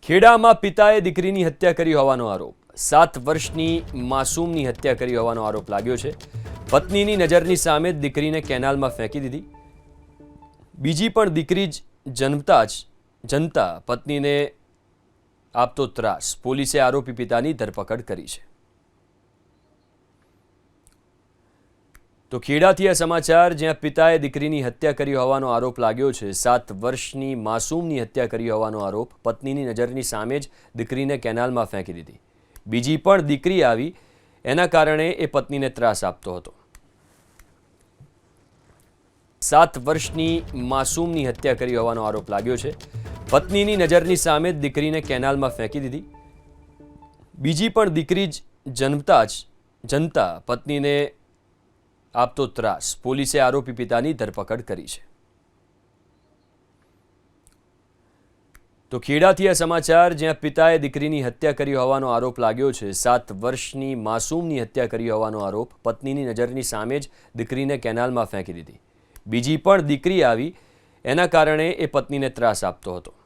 ખેડામાં પિતાએ દીકરીની હત્યા કરી હોવાનો આરોપ 7 વર્ષની માસૂમની હત્યા કરી હોવાનો આરોપ લાગ્યો છે। પત્નીની નજરની સામે જ દીકરીને કેનાલમાં ફેંકી દીધી। બીજી પણ દીકરી જન્મતા પત્નીને આપતો ત્રાસ। પોલીસે આરોપી પિતાની ધરપકડ કરી છે। તો ખેડાથી આ સમાચાર, જ્યાં પિતાએ દીકરીની હત્યા કરી હોવાનો આરોપ લાગ્યો છે। 7 વર્ષની માસૂમની હત્યા કરી હોવાનો આરોપ। પત્નીની નજરની સામે જ દીકરીને કેનાલમાં ફેંકી દીધી। બીજી પણ દીકરી આવી, એના કારણે એ પત્નીને ત્રાસ આપતો હતો। 7 વર્ષની માસૂમની હત્યા કરી હોવાનો આરોપ લાગ્યો છે। પત્નીની નજરની સામે જ દીકરીને કેનાલમાં ફેંકી દીધી। બીજી પણ દીકરી જન્મતા પત્નીને આપતો ત્રાસ। પોલીસે આરોપી પિતાની ધરપકડ કરી છે। તો ખેડાથી આ સમાચાર, જ્યાં પિતાએ દીકરીની હત્યા કરી હોવાનો આરોપ લાગ્યો છે। 7 વર્ષની માસૂમની હત્યા કરી હોવાનો આરોપ। પત્નીની નજરની સામે જ દીકરીને કેનાલમાં ફેંકી દીધી। બીજી પણ દીકરી આવી, એના કારણે એ પત્નીને ત્રાસ આપતો હતો।